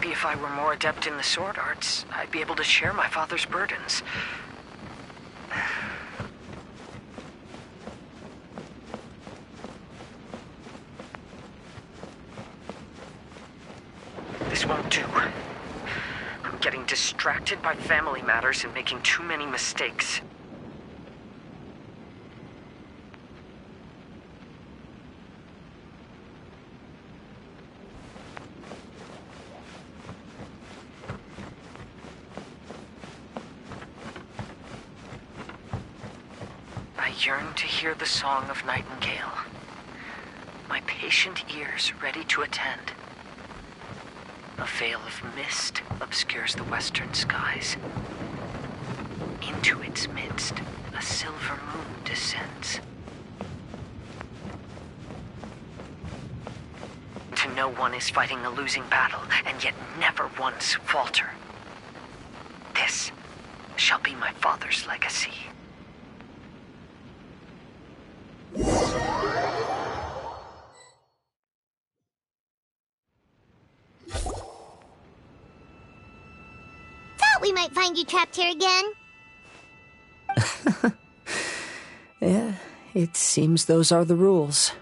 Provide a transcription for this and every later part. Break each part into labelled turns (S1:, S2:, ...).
S1: Maybe if I were more adept in the sword arts, I'd be able to share my father's burdens. This won't do. I'm getting distracted by family matters and making too many mistakes. I yearn to hear the song of nightingale. My patient ears ready to attend. A veil of mist obscures the western skies. Into its midst, a silver moon descends. To know one is fighting a losing battle, and yet never once falter. This shall be my father's legacy.
S2: We might find you trapped here again.
S1: Yeah, it seems those are the rules.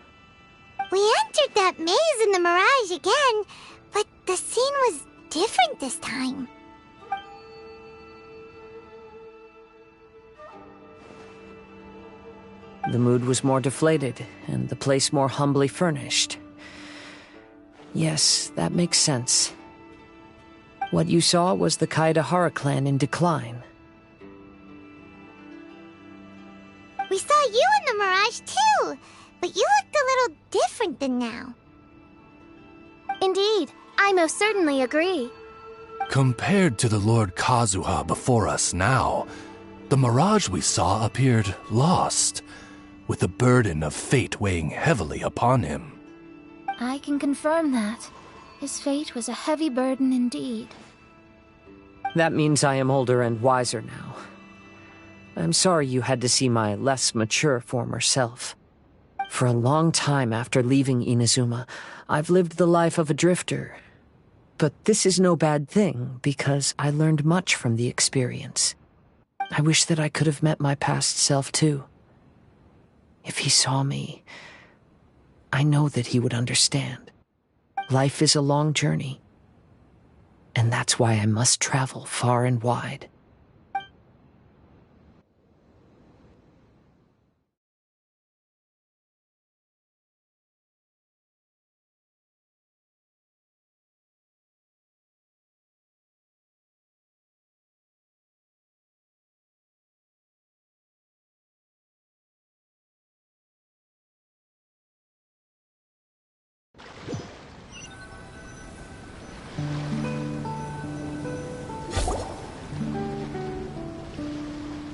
S2: We entered that maze in the Mirage again, but the scene was different this time.
S1: The mood was more deflated, and the place more humbly furnished. Yes, that makes sense. What you saw was the Kaedahara clan in decline.
S2: We saw you in the Mirage too, but you looked a little different than now.
S3: Indeed, I most certainly agree.
S4: Compared to the Lord Kazuha before us now, the mirage we saw appeared lost, with the burden of fate weighing heavily upon him.
S3: I can confirm that. His fate was a heavy burden indeed.
S1: That means I am older and wiser now. I'm sorry you had to see my less mature former self. For a long time after leaving Inazuma, I've lived the life of a drifter. But this is no bad thing, because I learned much from the experience. I wish that I could have met my past self too. If he saw me, I know that he would understand. Life is a long journey, and that's why I must travel far and wide.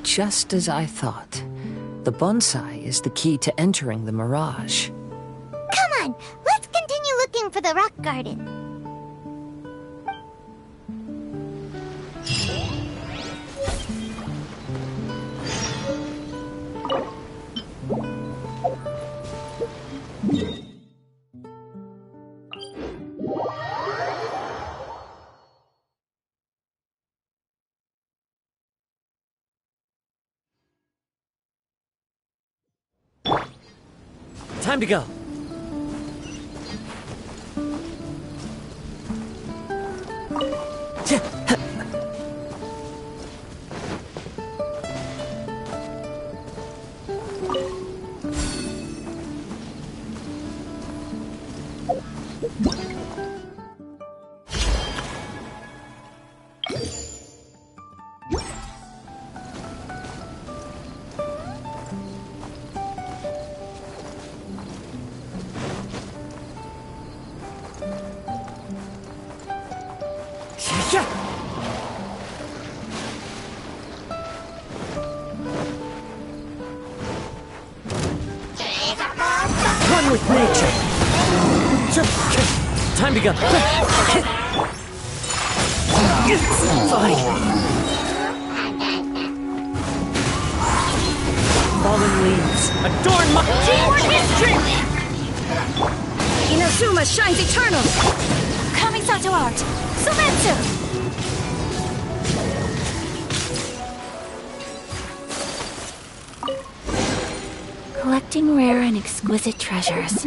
S1: Just as I thought. The bonsai is the key to entering the mirage.
S2: Come on, let's continue looking for the rock garden.
S1: Time to go. Run with nature. Time to go. Fine. Fallen leaves adorn my teamwork history. Inazuma shines eternal.
S3: Kamisato art, Collecting rare and exquisite treasures.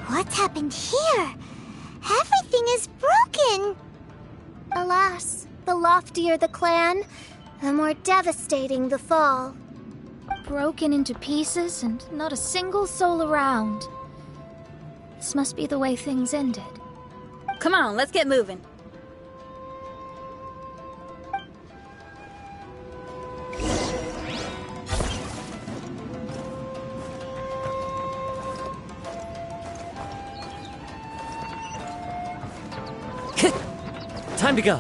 S2: What's happened here? Everything is broken!
S3: Alas, the loftier the clan, the more devastating the fall. Broken into pieces and not a single soul around. This must be the way things ended.
S5: Come on, let's get moving.
S1: Time to go.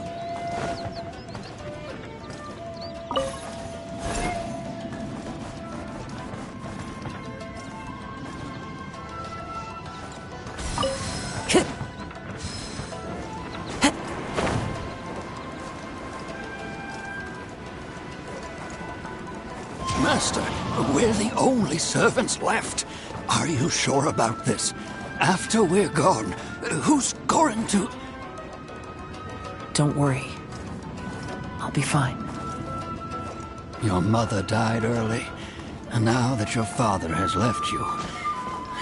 S6: Master, we're the only servants left. Are you sure about this? After we're gone, who's going to...
S1: Don't worry. I'll be fine.
S6: Your mother died early, and now that your father has left you,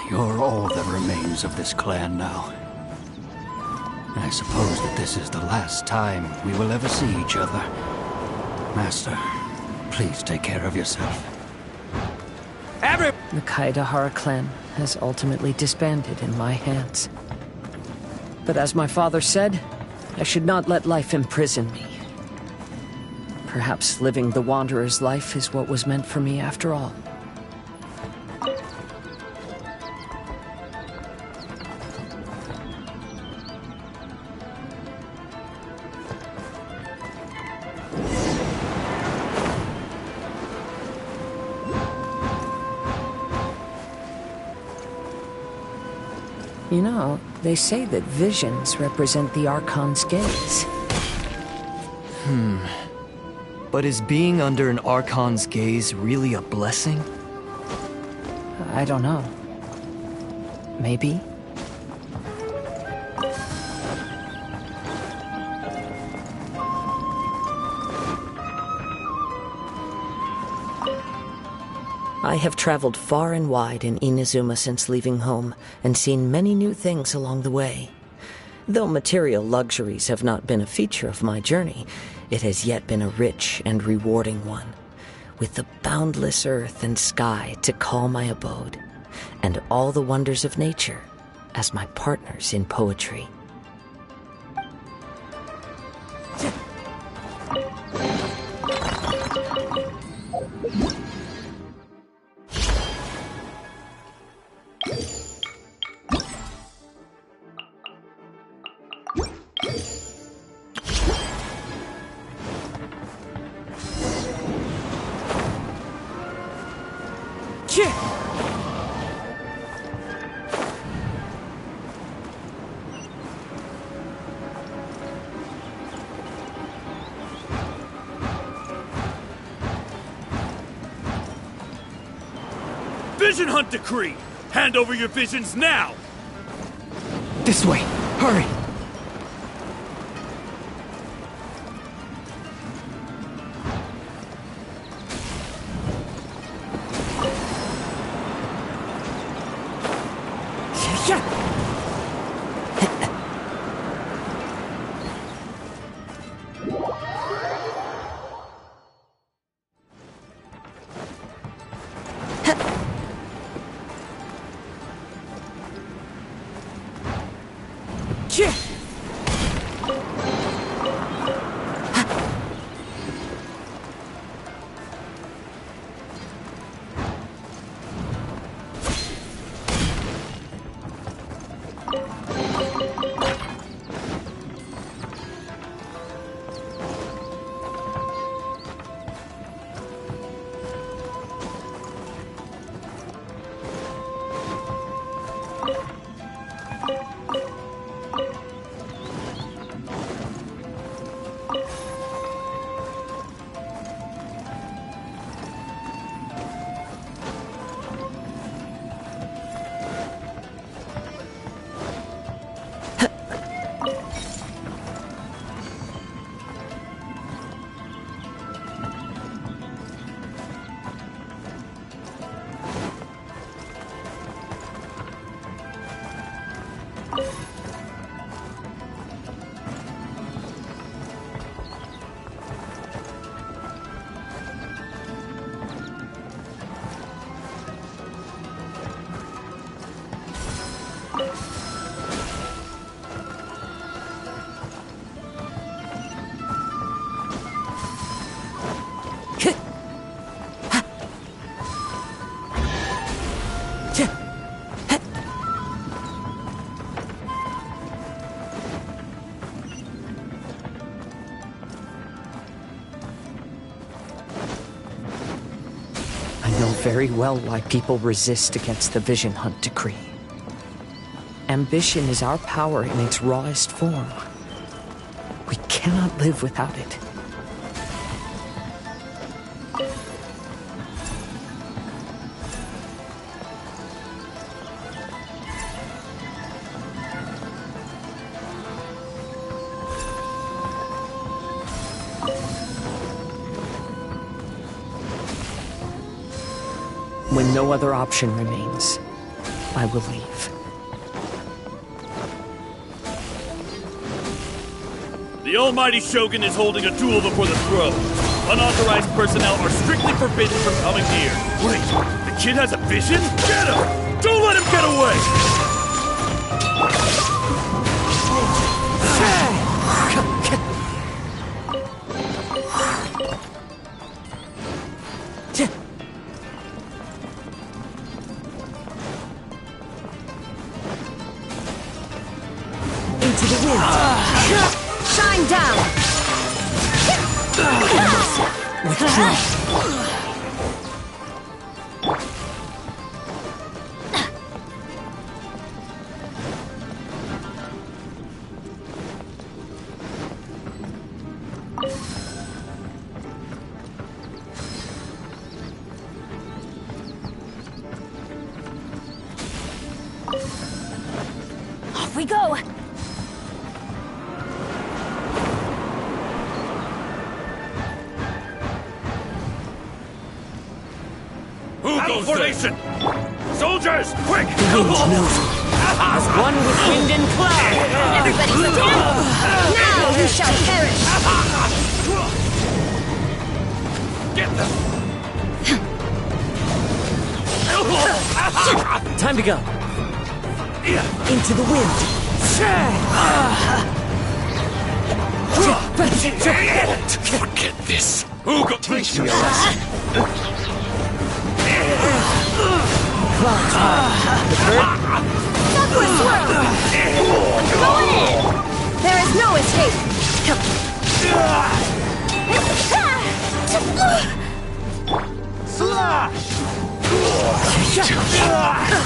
S6: you're all that remains of this clan now. I suppose that this is the last time we will ever see each other. Master, please take care of yourself.
S1: The Kaedahara clan has ultimately disbanded in my hands. But as my father said, I should not let life imprison me. Perhaps living the Wanderer's life is what was meant for me after all. You know, they say that visions represent the Archon's gaze.
S7: But is being under an Archon's gaze really a blessing?
S1: I don't know. Maybe? I have traveled far and wide in Inazuma since leaving home, and seen many new things along the way. Though material luxuries have not been a feature of my journey, it has yet been a rich and rewarding one, with the boundless earth and sky to call my abode, and all the wonders of nature as my partners in poetry.
S8: Vision Hunt Decree! Hand over your visions now!
S7: This way! Hurry!
S1: I know very well why people resist against the Vision Hunt decree. Ambition is our power in its rawest form. We cannot live without it. When no other option remains, I will leave.
S8: The almighty Shogun is holding a duel before the throne. Unauthorized personnel are strictly forbidden from coming near. Wait, the kid has a vision? Get him! Don't let him get away!
S1: Into the wind. Shine down. Withdraw.
S3: Off we go!
S8: Battle formation! Soldiers, quick!
S1: The wind knows me. As one with wind and cloud.
S3: Everybody stand! Now you shall perish!
S8: Get them!
S1: Time to go. Into the wind.
S8: Forget this! Ugo, teach me a lesson!
S3: Upward swirl! Going in! There is no escape!
S8: Slash!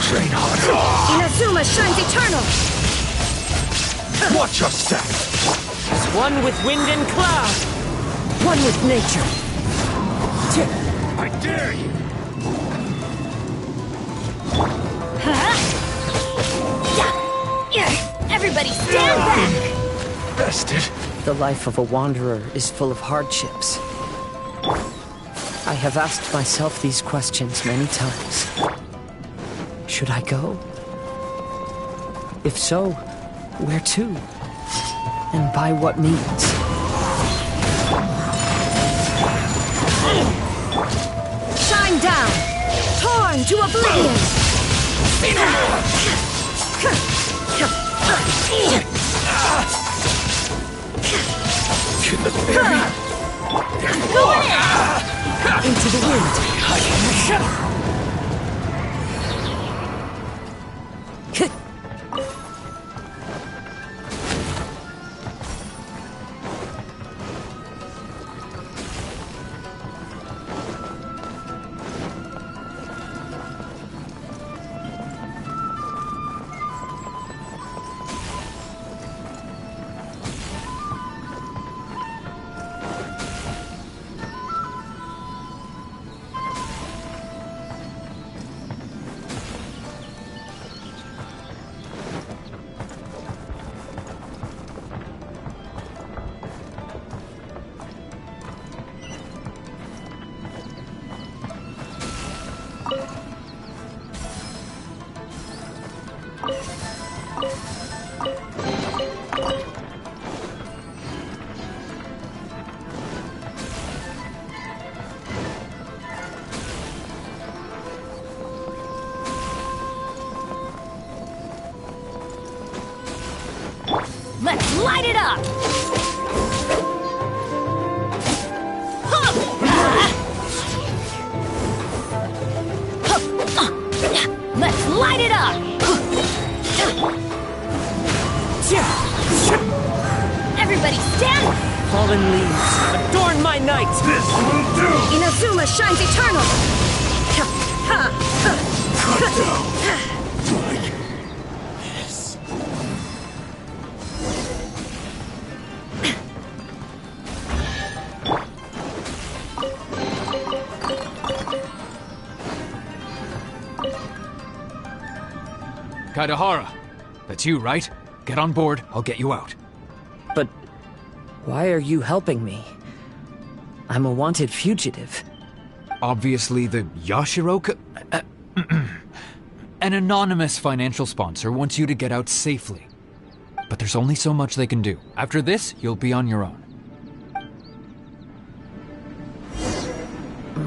S6: Train harder.
S3: Inazuma shines eternal!
S6: Watch your step.
S1: As one with wind and cloud. One with nature.
S8: I dare you!
S3: Everybody stand back!
S6: Bested.
S1: The life of a wanderer is full of hardships. I have asked myself these questions many times. Should I go? If so, where to? And by what means?
S3: Shine down! Torn to oblivion! Go in!
S1: Into the wind!
S3: Let's light it up! Let's light it up! Everybody stand!
S1: Fallen leaves, adorn my night!
S8: This will do!
S3: Inazuma shines eternal!
S9: Kaidahara, that's you, right? Get on board, I'll get you out.
S1: But why are you helping me? I'm a wanted fugitive.
S9: Obviously the Yashiro... An anonymous financial sponsor wants you to get out safely. But there's only so much they can do. After this, you'll be on your own.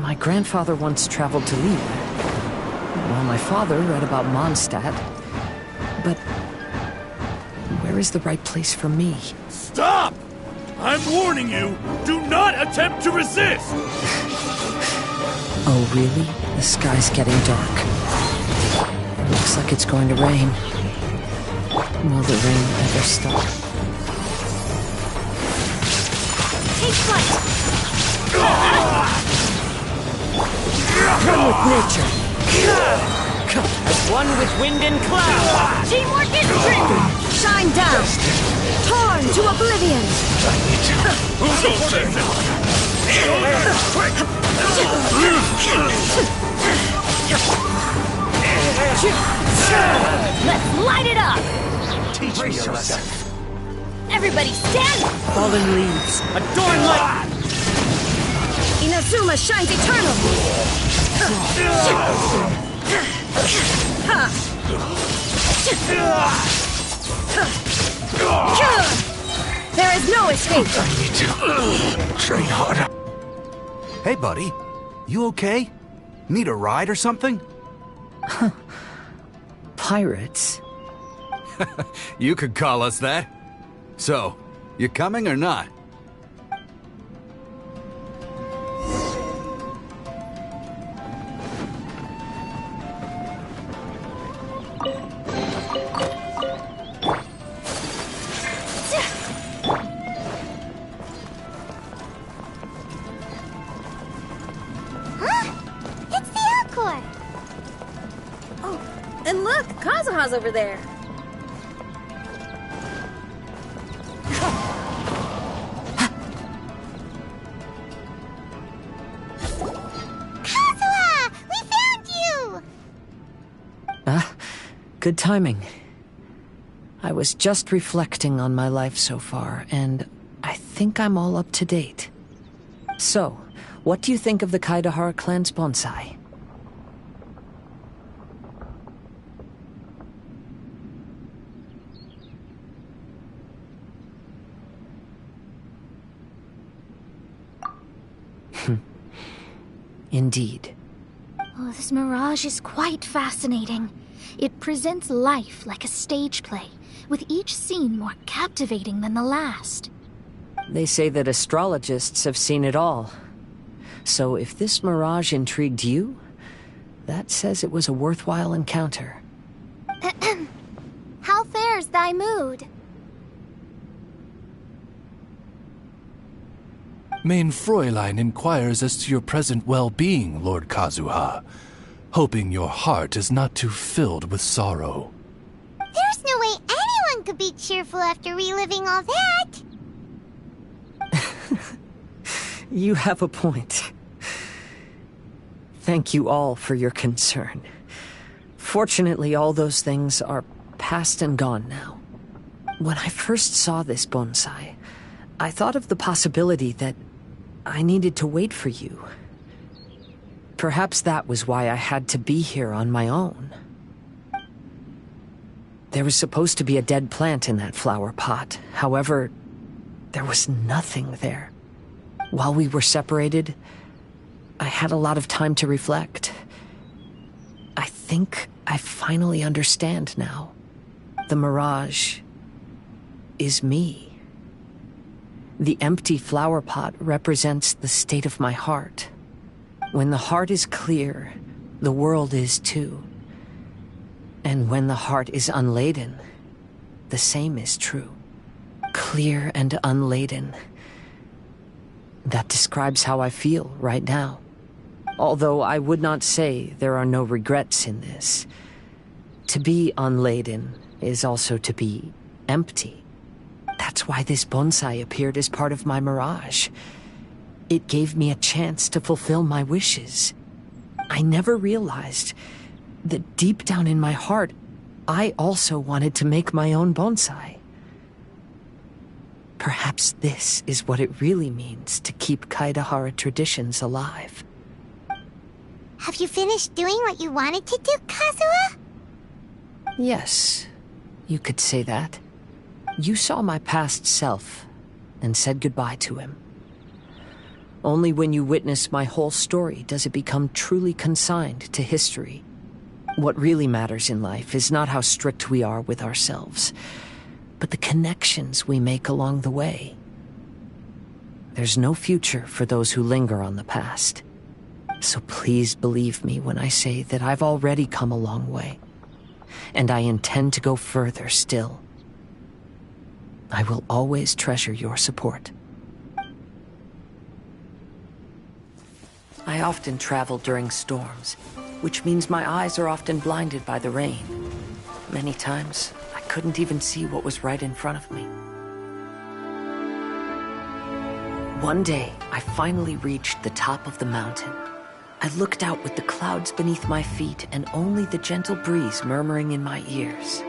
S1: My grandfather once traveled to Lille, while my father read about Mondstadt. But where is the right place for me?
S8: Stop! I'm warning you, do not attempt to resist!
S1: Oh, really? The sky's getting dark. It looks like it's going to rain. Will the rain ever stop?
S3: Take flight!
S1: Run with nature! As one with wind and cloud!
S3: Teamwork is dreaming! Shine down! Torn to oblivion!
S8: Who goes there? Quick!
S5: Let's light it up!
S8: Teach me a lesson.
S5: Everybody stand!
S1: Fallen leaves, adorn light!
S3: Inazuma shines eternal! There is no escape!
S6: I need to train harder.
S10: Hey, buddy. You okay? Need a ride or something?
S1: Pirates?
S10: You could call us that. So, you coming or not?
S2: It's the Alcor!
S5: Oh, and look, Kazuha's over there.
S2: Kazuha! We found you!
S1: Good timing. I was just reflecting on my life so far, and I think I'm all up to date. So, what do you think of the Kaidahara clan's bonsai? Indeed.
S3: Oh, this mirage is quite fascinating. It presents life like a stage play, with each scene more captivating than the last.
S1: They say that astrologists have seen it all. So if this mirage intrigued you, that says it was a worthwhile encounter.
S3: How fares thy mood?
S4: Mein Fräulein inquires as to your present well-being, Lord Kazuha, hoping your heart is not too filled with sorrow.
S2: There's no way anyone could be cheerful after reliving all that!
S1: You have a point. Thank you all for your concern. Fortunately, all those things are past and gone now. When I first saw this bonsai, I thought of the possibility that I needed to wait for you. Perhaps that was why I had to be here on my own. There was supposed to be a dead plant in that flower pot. However, there was nothing there. While we were separated, I had a lot of time to reflect. I think I finally understand now. The mirage is me. The empty flower pot represents the state of my heart. When the heart is clear, the world is too. And when the heart is unladen, the same is true. Clear and unladen. That describes how I feel right now. Although I would not say there are no regrets in this. To be unladen is also to be empty. That's why this bonsai appeared as part of my mirage. It gave me a chance to fulfill my wishes. I never realized that deep down in my heart, I also wanted to make my own bonsai. Perhaps this is what it really means to keep Kaedahara traditions alive.
S2: Have you finished doing what you wanted to do, Kazuha?
S1: Yes, you could say that. You saw my past self and said goodbye to him. Only when you witness my whole story does it become truly consigned to history. What really matters in life is not how strict we are with ourselves, but the connections we make along the way. There's no future for those who linger on the past. So please believe me when I say that I've already come a long way, and I intend to go further still. I will always treasure your support. I often travel during storms, which means my eyes are often blinded by the rain. Many times, I couldn't even see what was right in front of me. One day, I finally reached the top of the mountain. I looked out with the clouds beneath my feet and only the gentle breeze murmuring in my ears.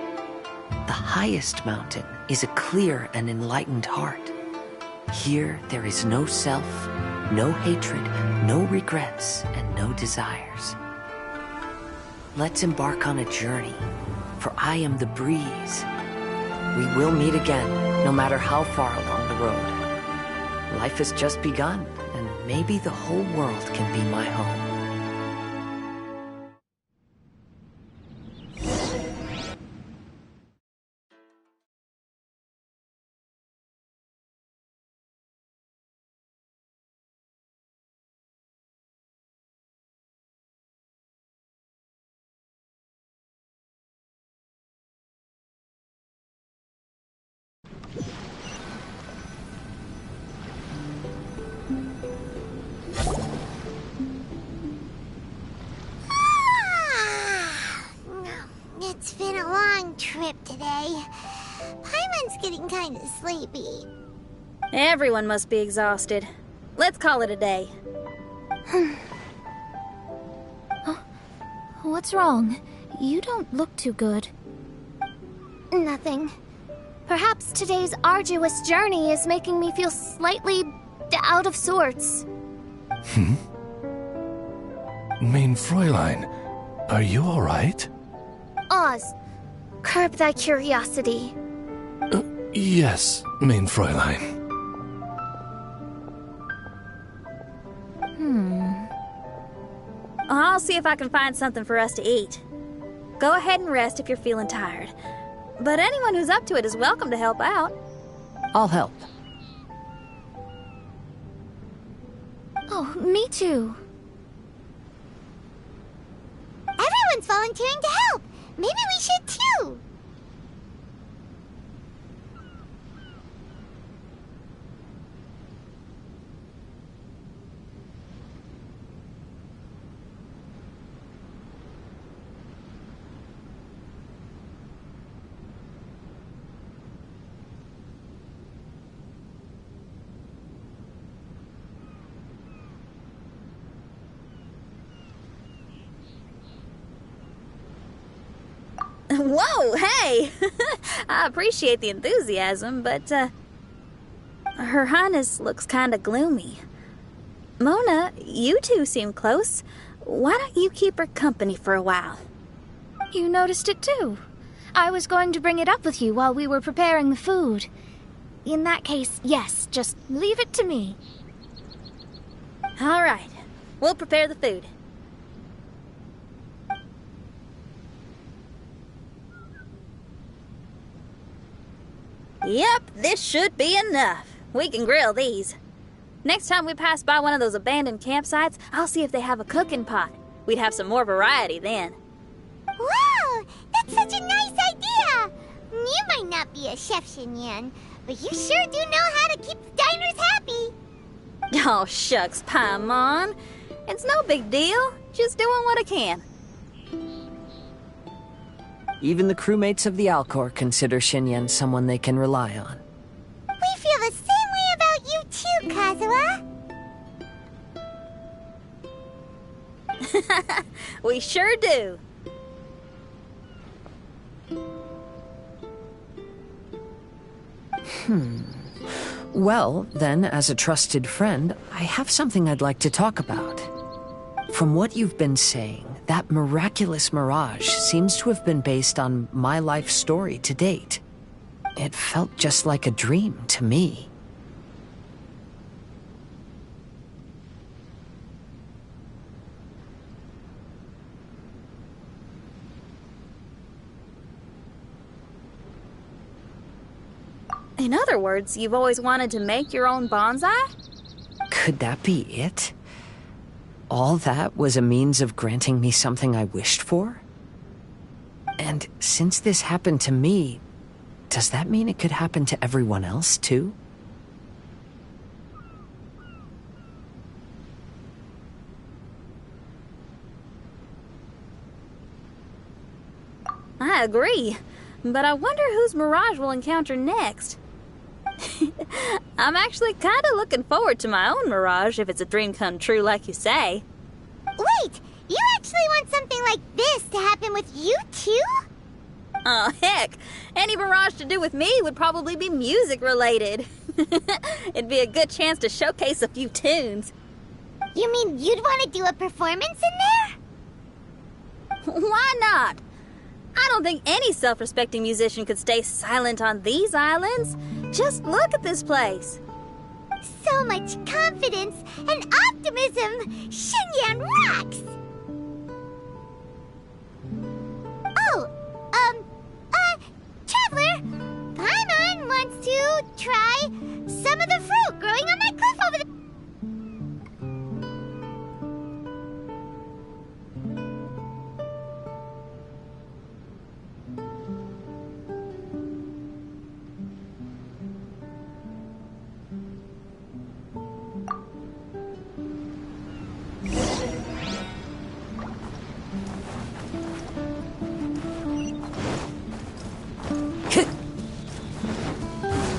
S1: The highest mountain is a clear and enlightened heart. Here, there is no self, no hatred, no regrets, and no desires. Let's embark on a journey, for I am the breeze. We will meet again, no matter how far along the road. Life has just begun, and maybe the whole world can be my home.
S2: It's been a long trip today. Paimon's getting kind of sleepy.
S5: Everyone must be exhausted. Let's call it a day.
S3: What's wrong? You don't look too good. Nothing. Perhaps today's arduous journey is making me feel slightly out of sorts.
S4: Main Fräulein, are you alright?
S3: Oz, curb thy curiosity.
S4: Yes, Main Fräulein.
S5: I'll see if I can find something for us to eat. Go ahead and rest if you're feeling tired. But anyone who's up to it is welcome to help out.
S1: I'll help.
S3: Oh, me too.
S2: Everyone's volunteering to help. Maybe we should too.
S5: Whoa, hey! I appreciate the enthusiasm, but, Her Highness looks kinda gloomy. Mona, you two seem close. Why don't you keep her company for a while?
S3: You noticed it too. I was going to bring it up with you while we were preparing the food. In that case, yes, just leave it to me.
S5: All right, we'll prepare the food. Yep, this should be enough. We can grill these. Next time we pass by one of those abandoned campsites, I'll see if they have a cooking pot. We'd have some more variety then.
S2: Wow, that's such a nice idea. You might not be a chef, Xinyan, but you sure do know how to keep the diners happy.
S5: Oh, shucks, Paimon. It's no big deal. Just doing what I can.
S1: Even the crewmates of the Alcor consider Xinyan someone they can rely on.
S2: We feel the same way about you too, Kazuha.
S5: We sure do.
S1: Well, then, as a trusted friend, I have something I'd like to talk about. From what you've been saying, that miraculous mirage seems to have been based on my life story to date. It felt just like a dream to me.
S5: In other words, you've always wanted to make your own bonsai?
S1: Could that be it? All that was a means of granting me something I wished for? And since this happened to me, does that mean it could happen to everyone else, too?
S5: I agree, but I wonder whose mirage we'll encounter next. I'm actually kind of looking forward to my own mirage if it's a dream come true like you say.
S2: Wait, you actually want something like this to happen with you too?
S5: Oh, heck. Any mirage to do with me would probably be music related. It'd be a good chance to showcase a few tunes.
S2: You mean you'd want to do a performance in there?
S5: Why not? I don't think any self-respecting musician could stay silent on these islands. Just look at this place.
S2: So much confidence and optimism! Xinyan rocks! Oh, Traveler! Paimon wants to try some of the fruit growing on that cliff over there.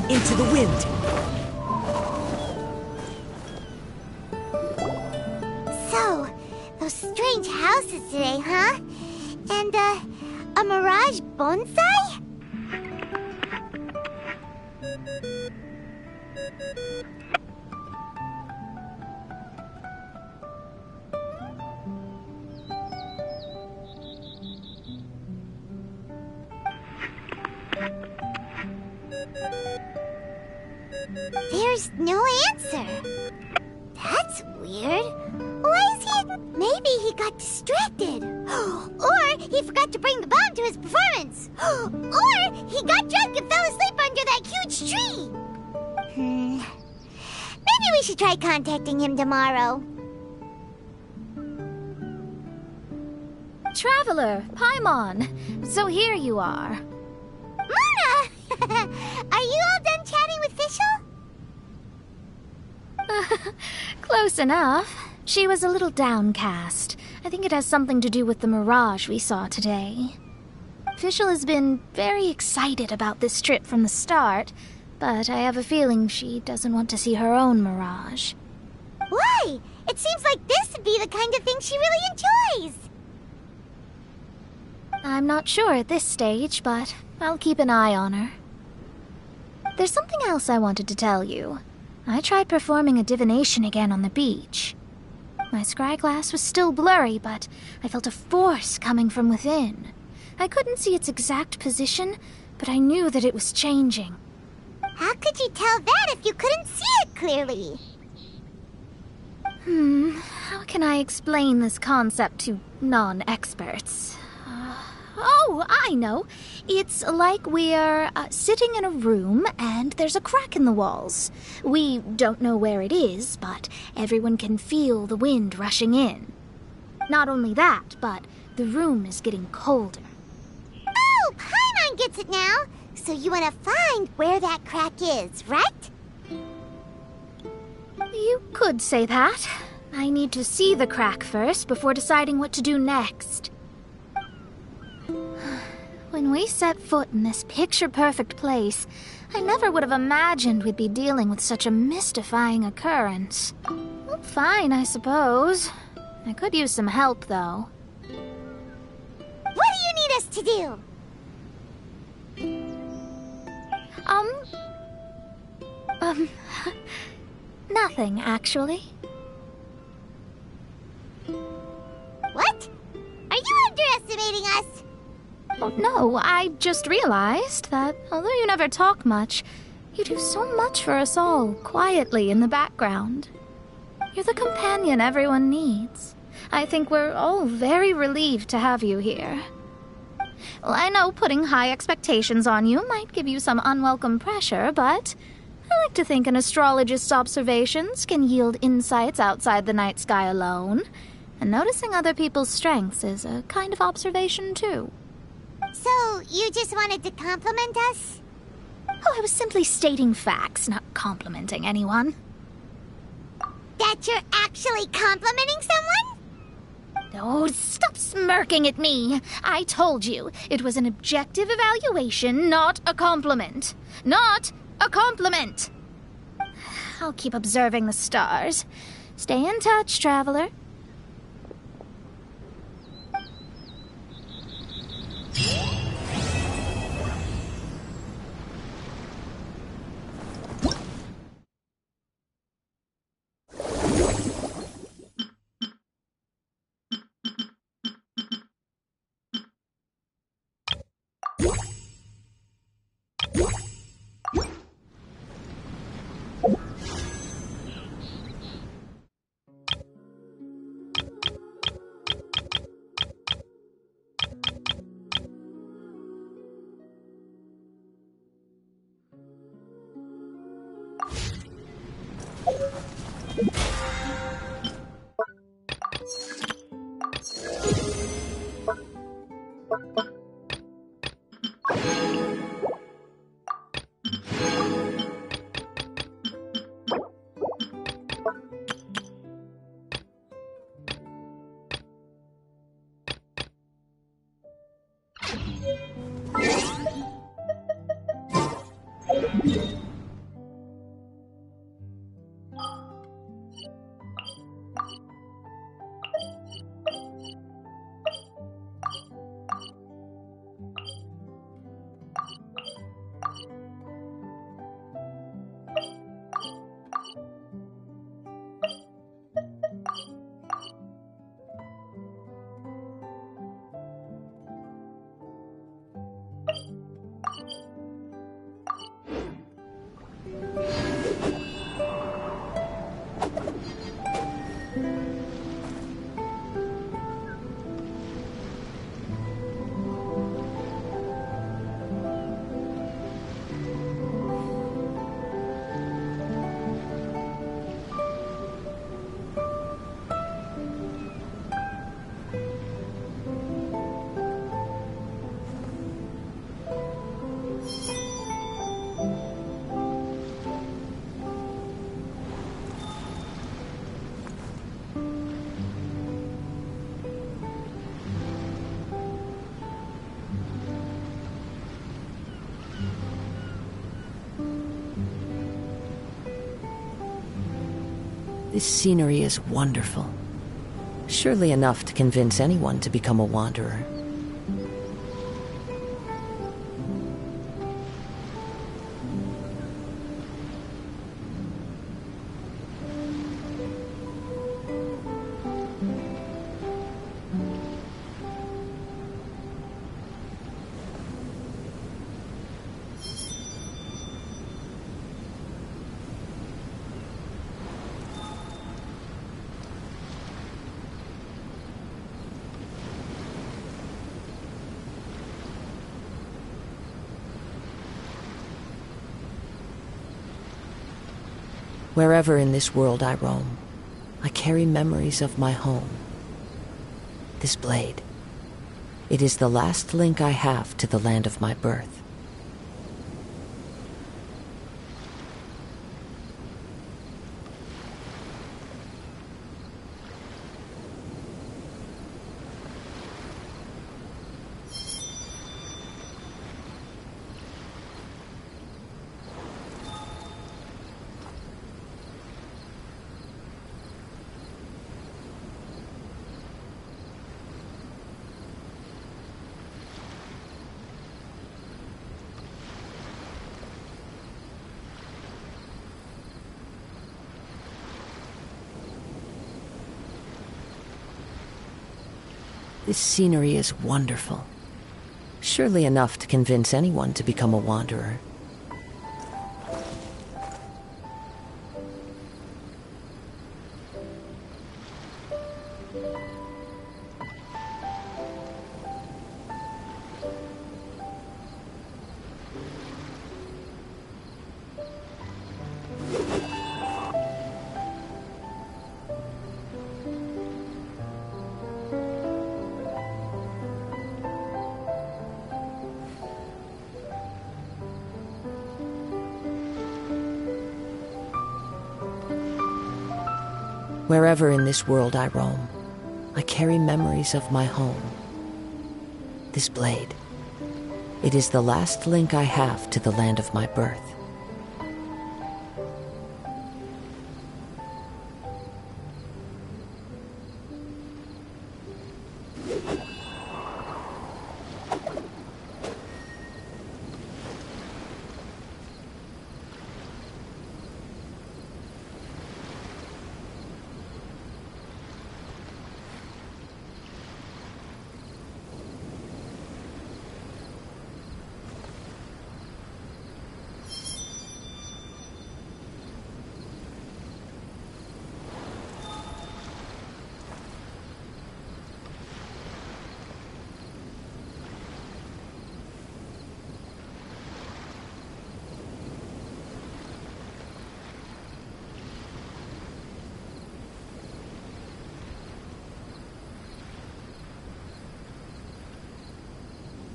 S1: Into the wind!
S2: So, those strange houses today, huh? And, a mirage bonsai? There's no answer. That's weird. Why is he... Maybe he got distracted. Or he forgot to bring the bomb to his performance. Or he got drunk and fell asleep under that huge tree. Maybe we should try contacting him tomorrow.
S3: Traveler, Paimon. So here you are.
S2: Mona! Are you all done chatting with Fischl?
S3: Close enough. She was a little downcast. I think it has something to do with the mirage we saw today. Fischl has been very excited about this trip from the start, but I have a feeling she doesn't want to see her own mirage.
S2: Why? It seems like this would be the kind of thing she really enjoys.
S3: I'm not sure at this stage, but I'll keep an eye on her. There's something else I wanted to tell you. I tried performing a divination again on the beach. My scryglass was still blurry, but I felt a force coming from within. I couldn't see its exact position, but I knew that it was changing.
S2: How could you tell that if you couldn't see it clearly?
S3: How can I explain this concept to non-experts? Oh, I know. It's like we're sitting in a room and there's a crack in the walls. We don't know where it is, but everyone can feel the wind rushing in. Not only that, but the room is getting colder.
S2: Oh, Paimon gets it now. So you want to find where that crack is, right?
S3: You could say that. I need to see the crack first before deciding what to do next. When we set foot in this picture-perfect place, I never would have imagined we'd be dealing with such a mystifying occurrence. Well, fine, I suppose. I could use some help, though.
S2: What do you need us to do?
S3: Nothing, actually.
S2: What? Are you underestimating us?
S3: Oh, no, I just realized that although you never talk much, you do so much for us all, quietly in the background. You're the companion everyone needs. I think we're all very relieved to have you here. Well, I know putting high expectations on you might give you some unwelcome pressure, but I like to think an astrologist's observations can yield insights outside the night sky alone, and noticing other people's strengths is a kind of observation, too.
S2: So, you just wanted to compliment us?
S3: Oh, I was simply stating facts, not complimenting anyone.
S2: That you're actually complimenting someone?
S3: Oh, stop smirking at me. I told you, it was an objective evaluation, not a compliment. Not a compliment! I'll keep observing the stars. Stay in touch, traveler.
S1: This scenery is wonderful. Surely enough to convince anyone to become a wanderer. Wherever in this world I roam, I carry memories of my home. This blade, it is the last link I have to the land of my birth. This scenery is wonderful. Surely enough to convince anyone to become a wanderer. Wherever in this world I roam, I carry memories of my home. This blade, it is the last link I have to the land of my birth.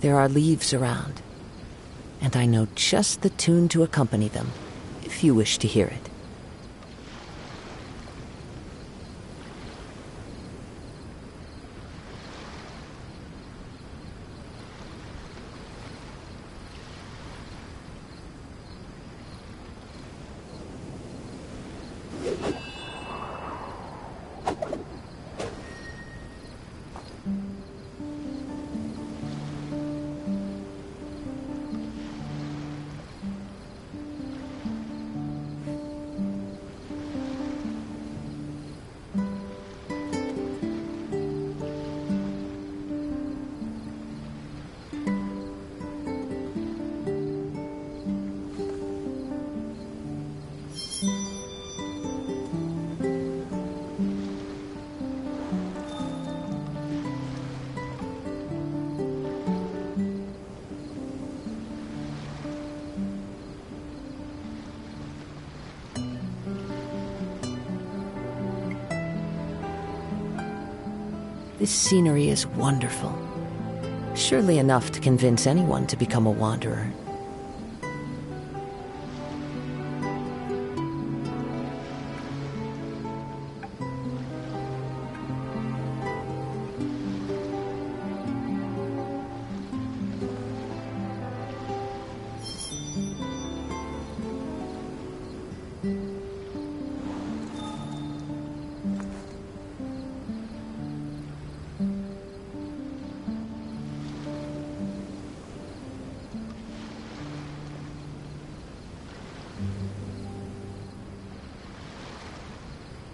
S1: There are leaves around, and I know just the tune to accompany them, if you wish to hear it. This scenery is wonderful. Surely enough to convince anyone to become a wanderer.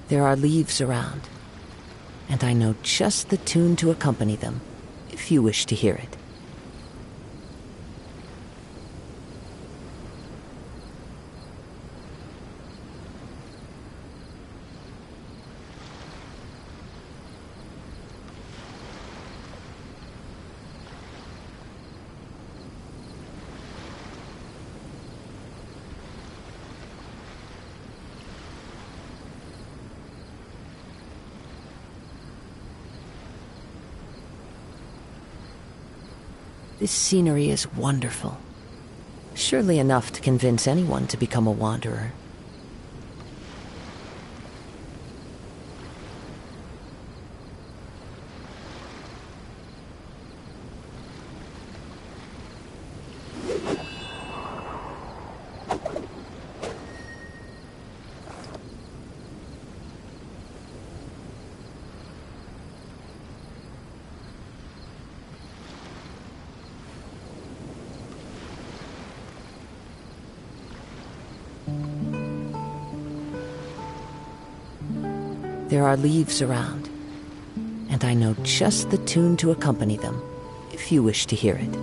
S1: There are leaves around, and I know just the tune to accompany them, if you wish to hear it. This scenery is wonderful. Surely enough to convince anyone to become a wanderer. There are leaves around, and I know just the tune to accompany them, if you wish to hear it.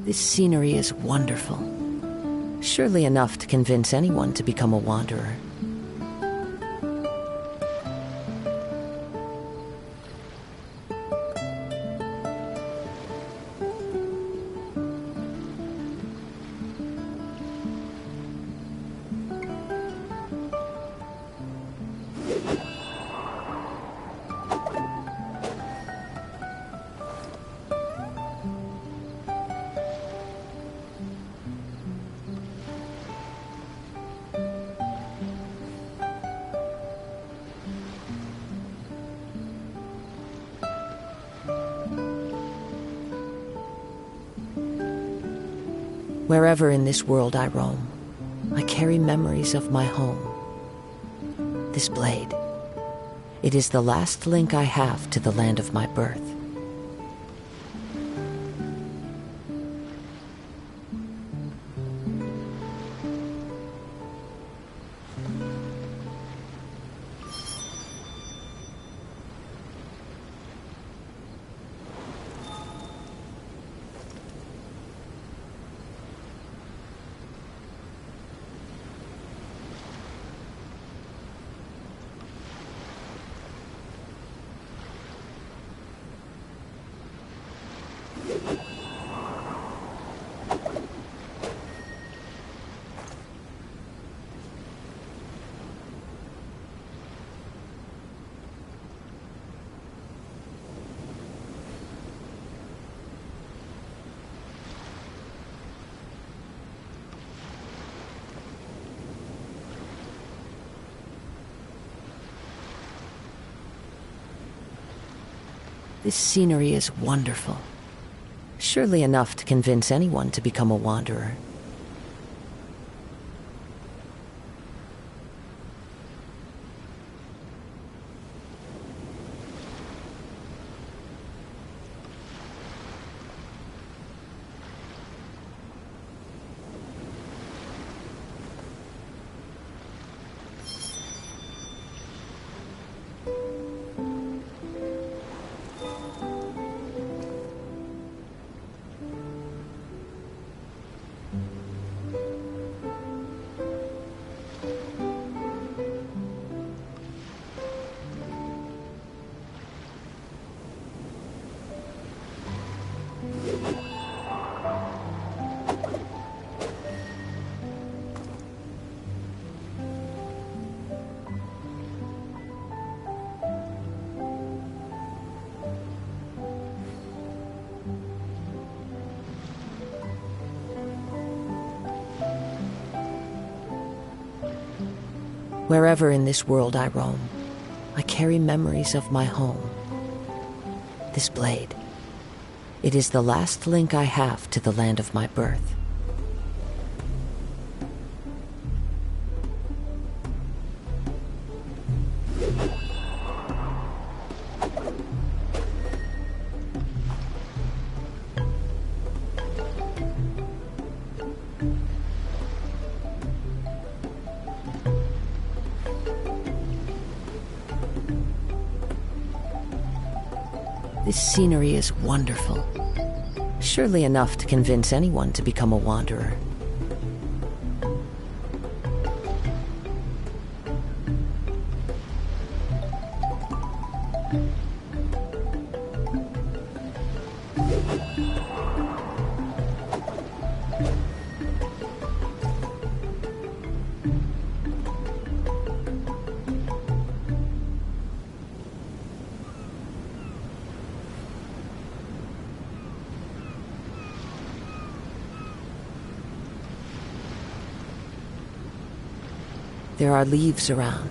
S1: This scenery is wonderful. Surely enough to convince anyone to become a wanderer. Wherever in this world I roam, I carry memories of my home. This blade, it is the last link I have to the land of my birth. This scenery is wonderful. Surely enough to convince anyone to become a wanderer. Wherever in this world I roam, I carry memories of my home. This blade, it is the last link I have to the land of my birth. This scenery is wonderful. Surely enough to convince anyone to become a wanderer. There are leaves around,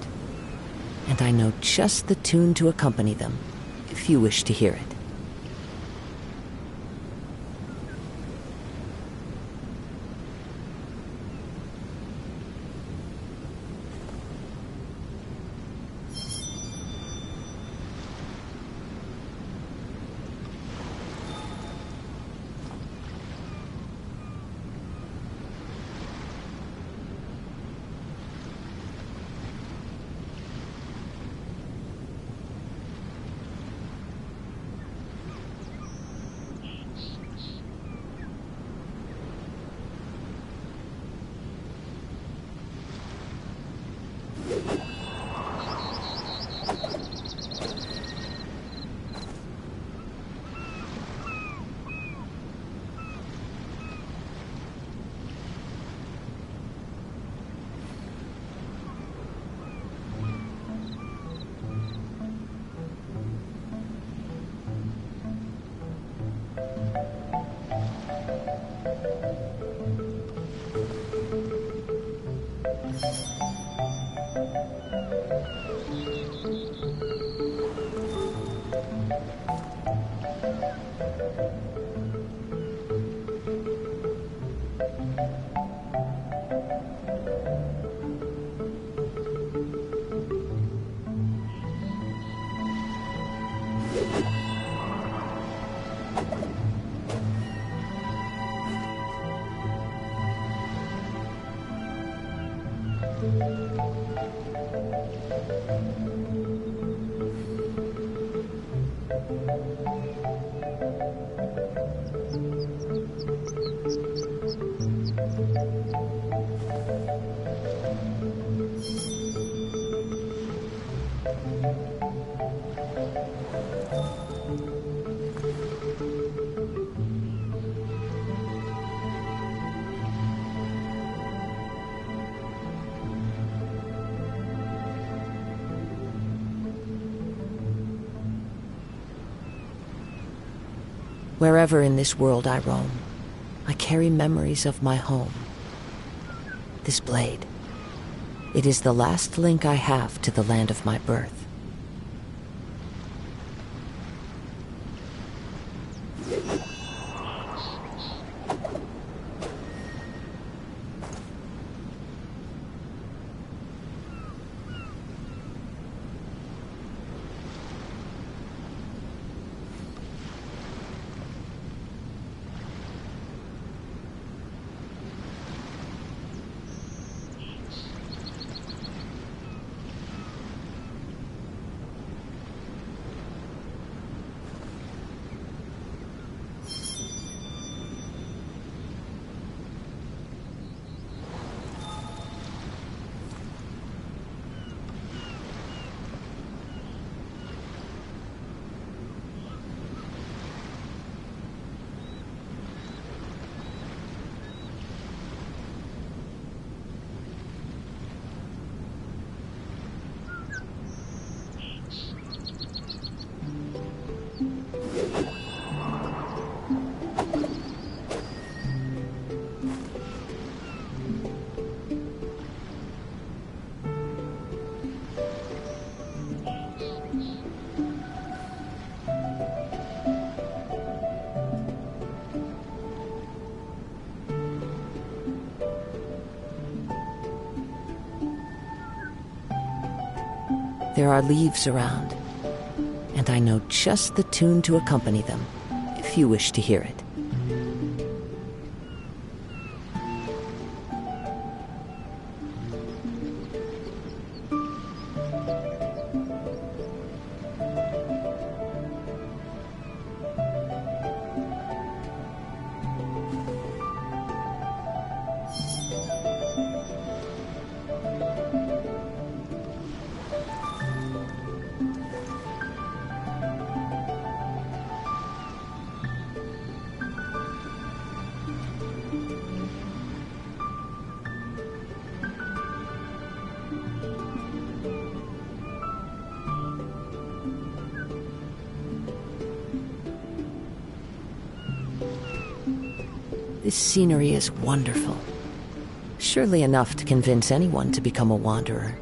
S1: and I know just the tune to accompany them, if you wish to hear it. Wherever in this world I roam, I carry memories of my home. This blade, it is the last link I have to the land of my birth. There are leaves around, and I know just the tune to accompany them, if you wish to hear it. This scenery is wonderful. Surely enough to convince anyone to become a wanderer.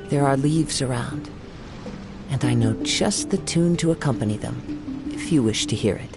S1: There are leaves around, and I know just the tune to accompany them, if you wish to hear it.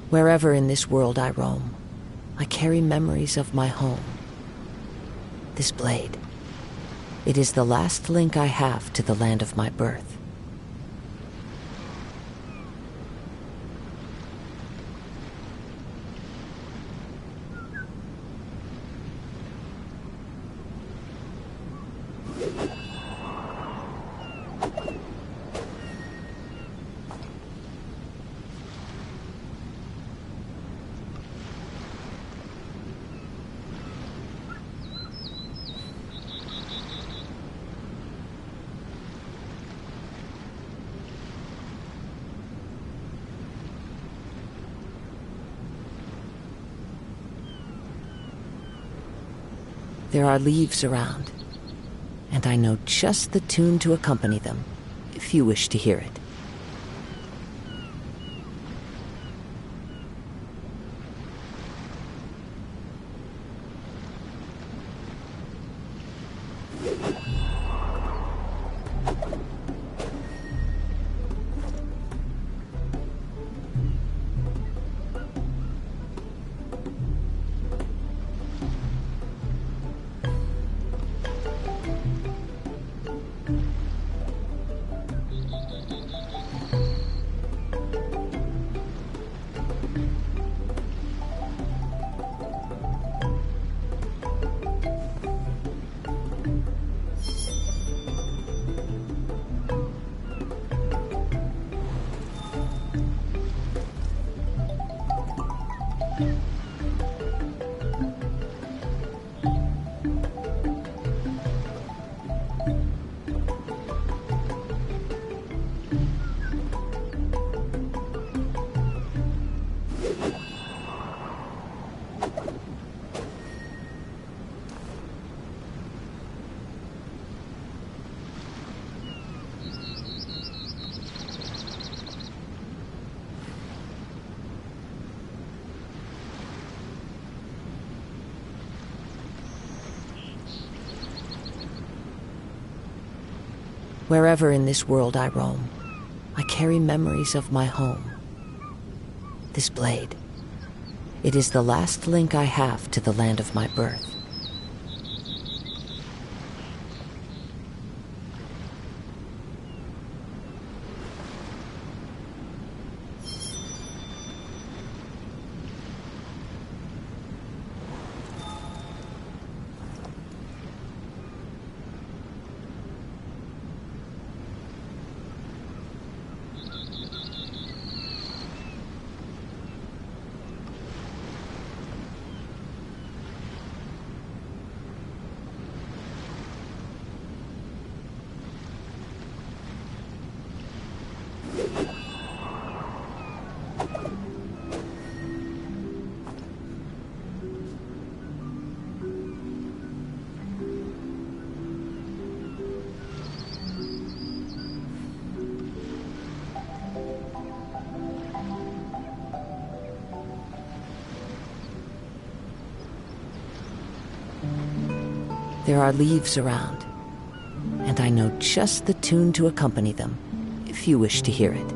S1: Wherever in this world I roam, I carry memories of my home. This blade, it is the last link I have to the land of my birth. There are leaves around, and I know just the tune to accompany them, if you wish to hear it. Wherever in this world I roam, I carry memories of my home. This blade, it is the last link I have to the land of my birth. There are leaves around, and I know just the tune to accompany them, if you wish to hear it.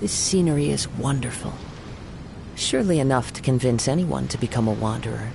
S1: This scenery is wonderful. Surely enough to convince anyone to become a wanderer.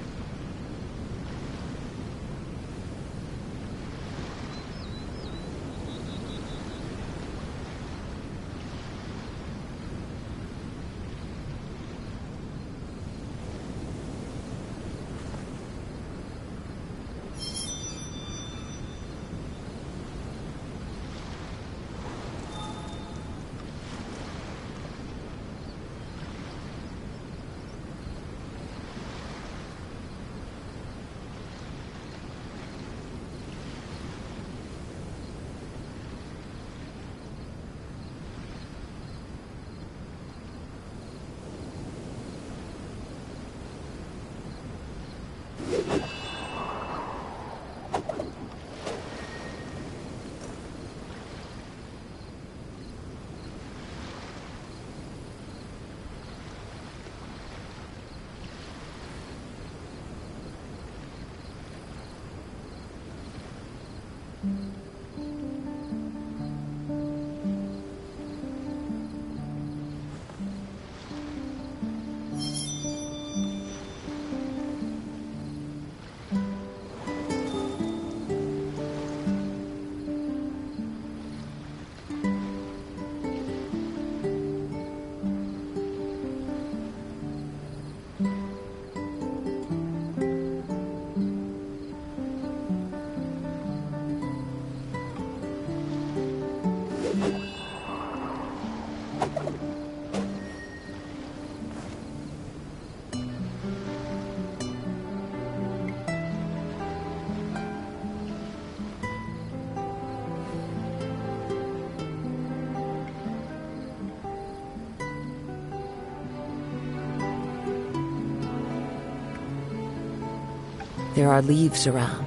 S1: There are leaves around,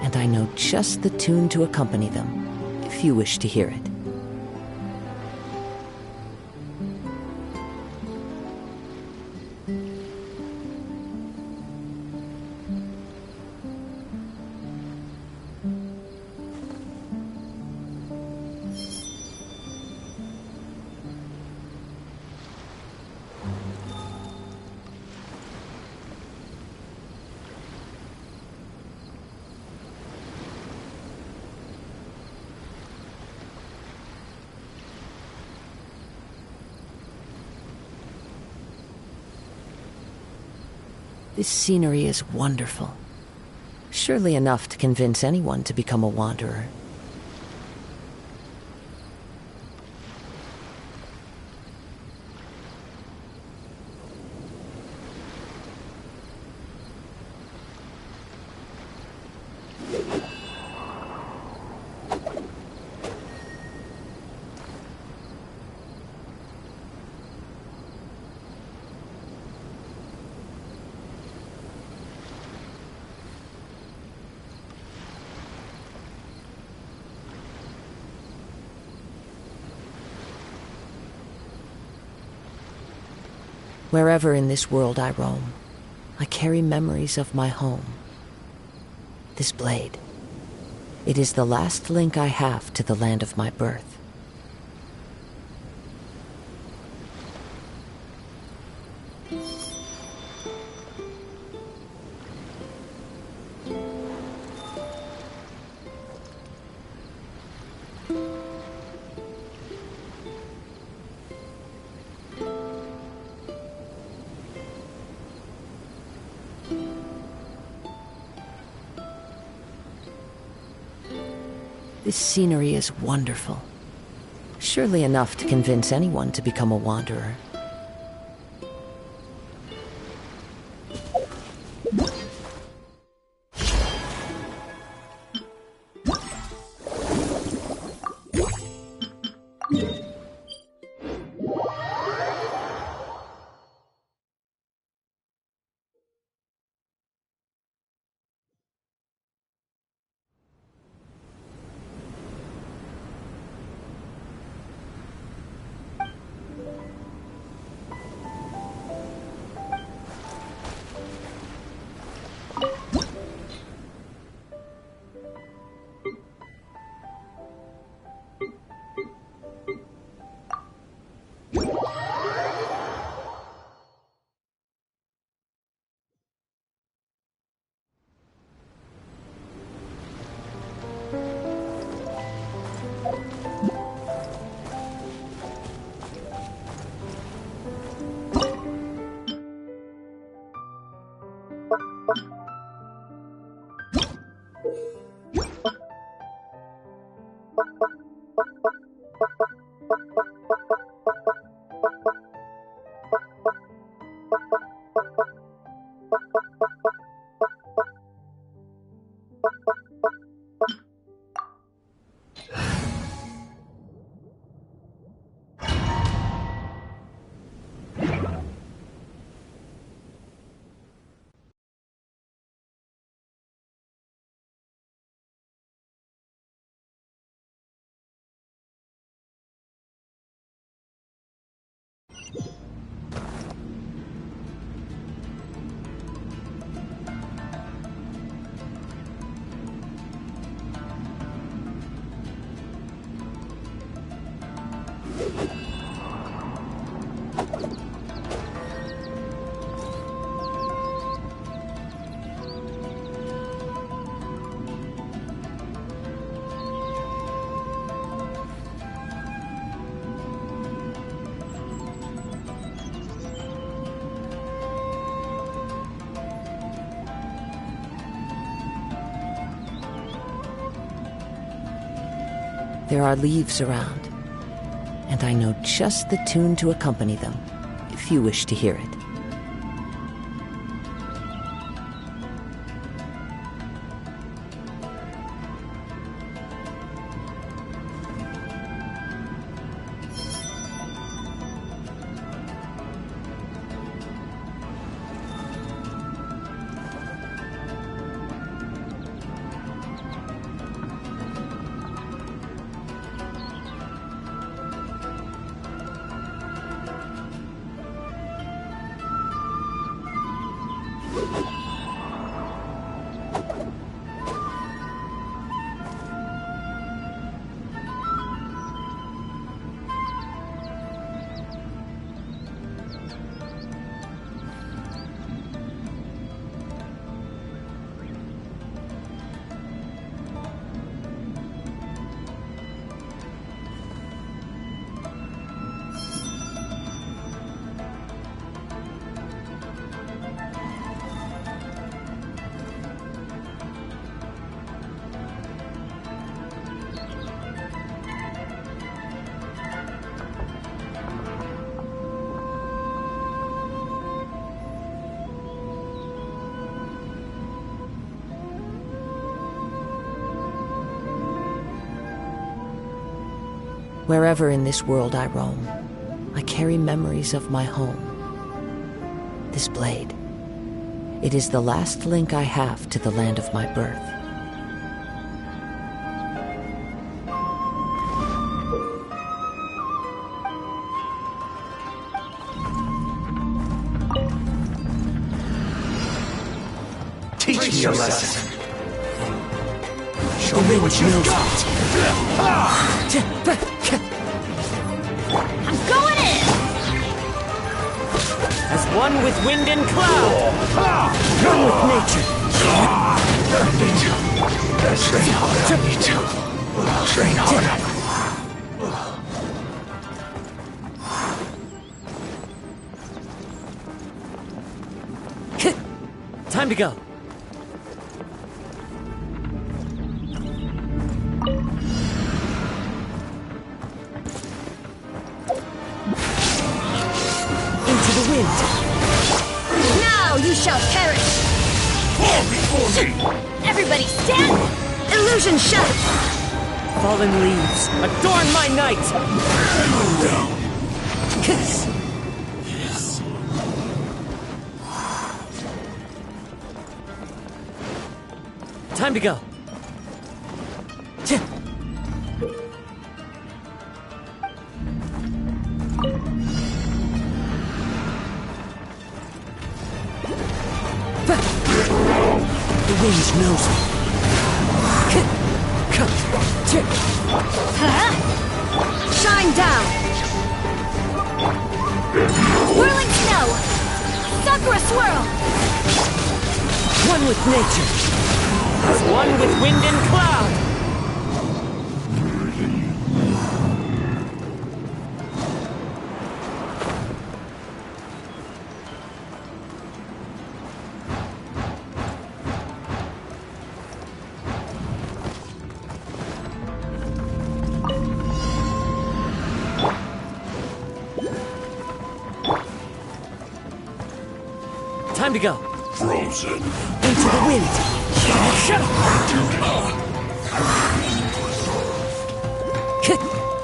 S1: and I know just the tune to accompany them, if you wish to hear it. This scenery is wonderful. Surely enough to convince anyone to become a wanderer. Wherever in this world I roam, I carry memories of my home. This blade, it is the last link I have to the land of my birth. This scenery is wonderful. Surely enough to convince anyone to become a wanderer. There are leaves around, and I know just the tune to accompany them, if you wish to hear it. Wherever in this world I roam, I carry memories of my home. This blade, it is the last link I have to the land of my birth.
S11: Teach me your lesson. Show me what you've got.
S2: I'm going in!
S1: As one with wind and cloud, one with nature.
S11: I need to. Train hard. I need to. Train hard.
S1: Time to go. Into the wind.
S3: Now you shall perish!
S11: Fall before me!
S3: Everybody stand! Illusion shut!
S1: Fallen leaves, adorn my night! Kiss! Time to go. The wind knows me.
S3: Shine down! Whirling snow! Sakura swirl!
S1: One with nature. As one with wind and cloud. Time to go.
S11: Frozen.
S1: Into the wind.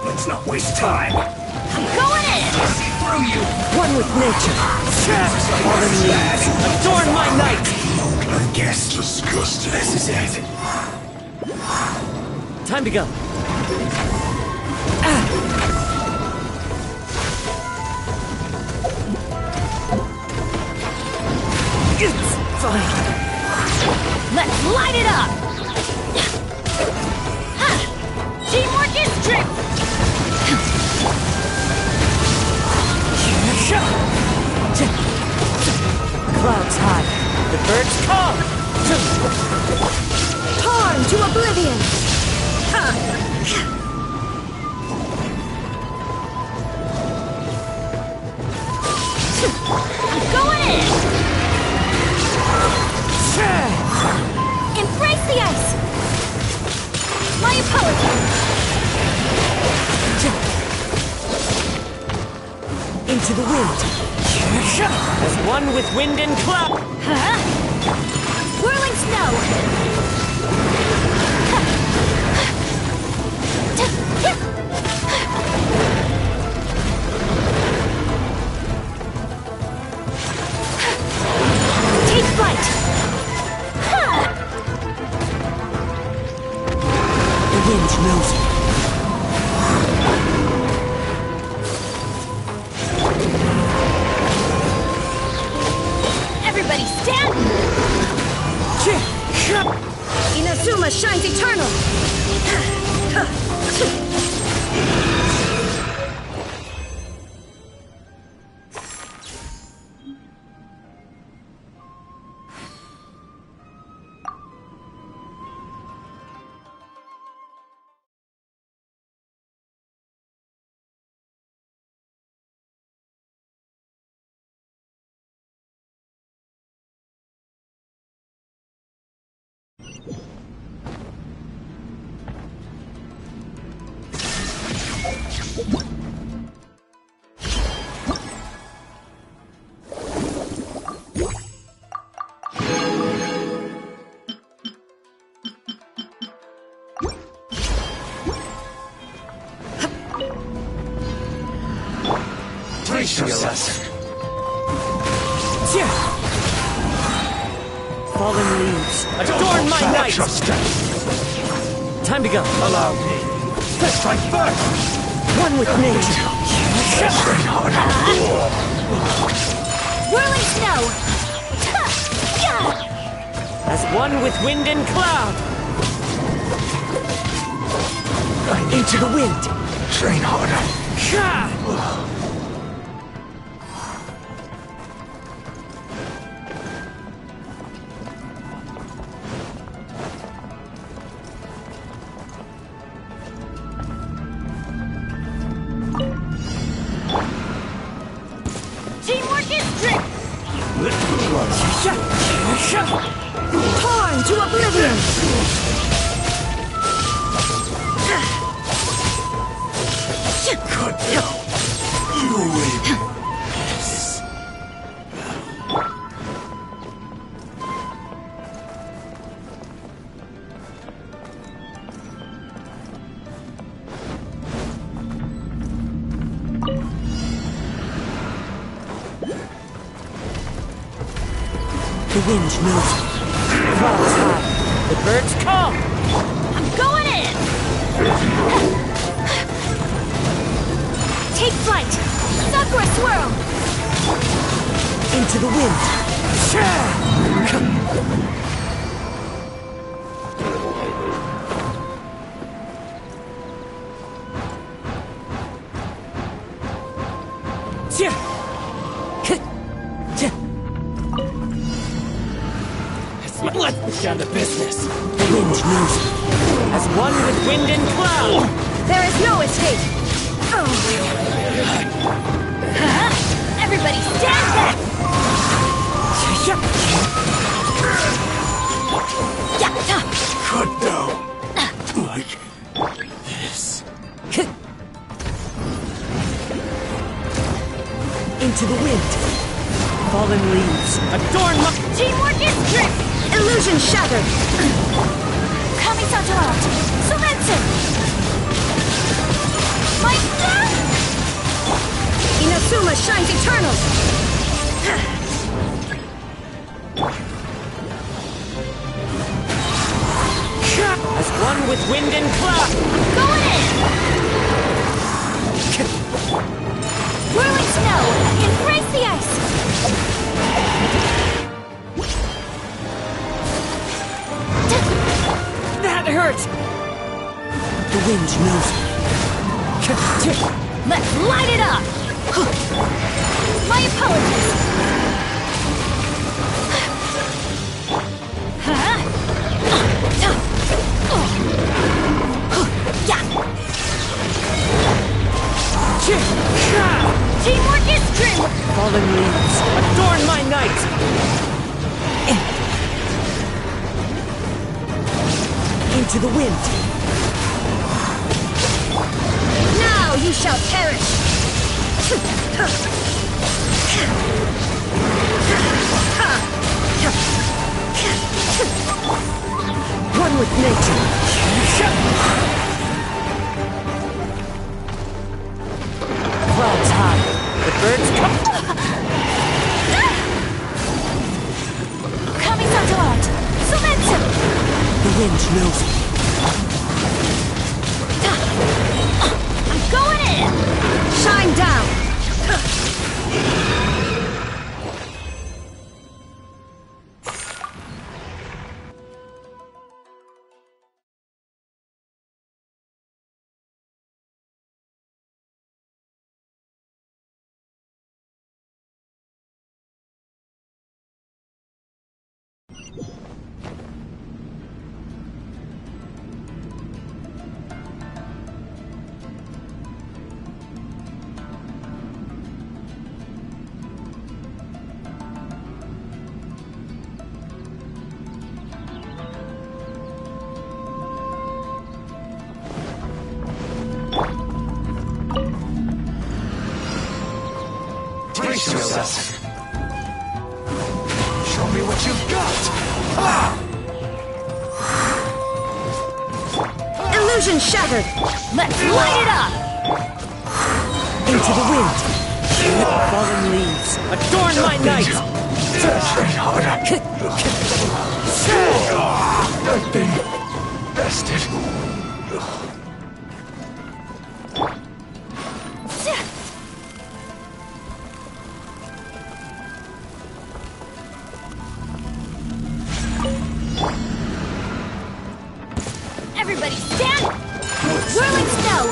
S11: Let's not waste time.
S2: I'm going in!
S11: See through you.
S1: One with nature. Fallen leaves. Adorn my night.
S11: I guess. Disgusting. This is it.
S1: Time to go. It's fine.
S2: Let's light it up! Teamwork is true!
S1: Clouds high. The birds call.
S3: Torn to oblivion!
S2: Going in! Embrace the ice! My apologies!
S1: Into the wind. As one with wind and cloud.
S2: Whirling snow! Take flight!
S1: The wind knows it.
S2: Everybody stand! Inazuma shines eternal!
S11: Brace yourself.
S1: Fallen leaves. Adorn my night. Time to go.
S11: Allow me. Let's strike first.
S1: One with nature.
S11: Straight hard.
S2: Whirling snow!
S1: As one with wind and cloud. Into the wind.
S11: Train harder.
S2: Teamwork is trick!
S3: Torn to oblivion!
S11: Good now. You win.
S1: The wind knows it. Clouds high. The birds call.
S2: I'm going in! Take flight! Sakura swirl!
S1: Into the wind.
S8: Let's get down to business.
S1: The wind knows it. As one with wind and cloud.
S2: There is no escape! Everybody stand back!
S11: Cut down. Like this.
S1: Into the wind. Fallen leaves. Adorn my...
S5: Teamwork is strength! Illusion shattered! Kamisato out! Sumetsu! My... Inazuma shines eternal!
S1: As one with wind and cloud!
S5: Going in! Whirling snow! Embrace the ice!
S1: That hurts! The wind knows me.
S5: Let's light it up! My apologies! Teamwork is strength!
S1: Fallen leaves, adorn my night! Into the wind!
S5: Now you shall perish!
S1: One with nature! Clouds high, the birds come...
S5: Kamisato out! Sumetsu!
S1: The wind knows me.
S5: I'm going in! Shine down!
S11: Brace yourself. Show me what you've got.
S5: Illusion shattered! Let's light it up!
S1: Into the wind! Fallen leaves, adorn my night!
S11: Try harder. I've been bested.
S5: Everybody stand! Whirling snow!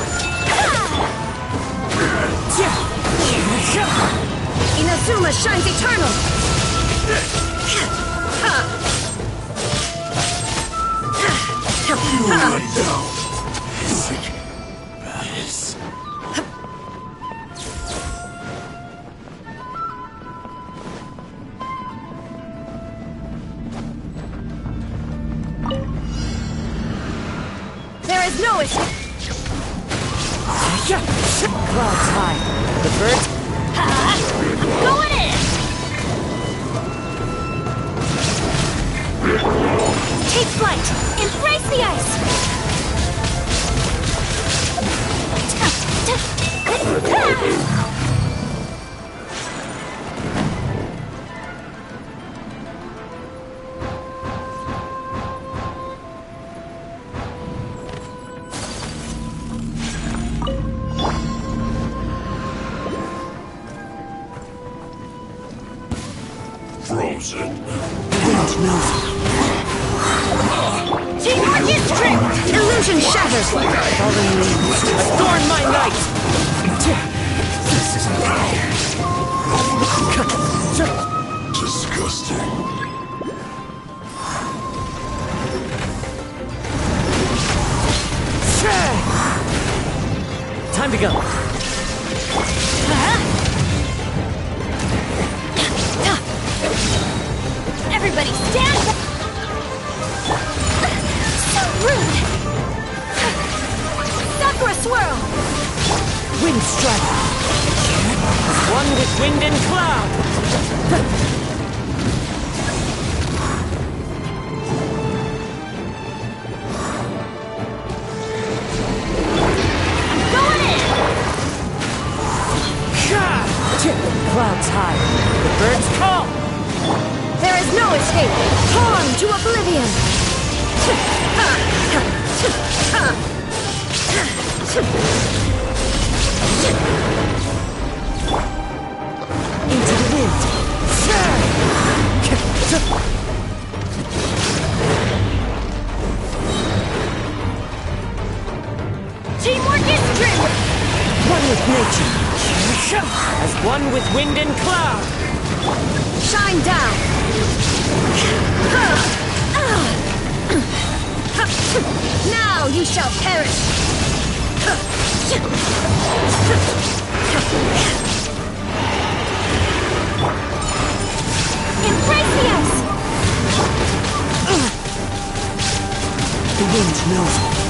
S5: Inazuma shines eternal! There is no escape!
S1: Clouds high, the birds...
S5: I'm going in! Take flight! Embrace the ice!
S11: Frozen.
S1: Wind knows me.
S5: Teamwork is strength! Illusion shatters!
S1: Fallen leaves, adorn my night! This isn't fair.
S11: Disgusting.
S1: Time to go.
S5: Everybody stand back! So rude! Sakura swirl!
S1: Wind strike. One with wind and cloud. with nature, as one with wind and cloud.
S3: Shine down! Now you shall perish! Embrace us!
S1: The wind knows me.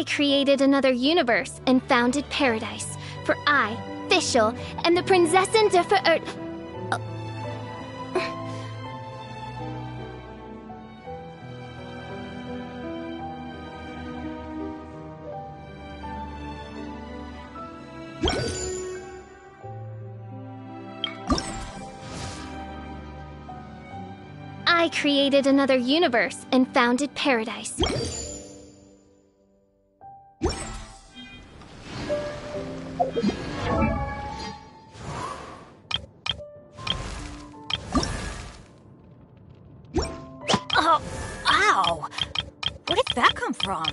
S3: I created another universe and founded paradise. For I, Fischl, am the Prinzessin der Verirrt... I created another universe and founded paradise.
S5: Oh, ow! Where did that come from?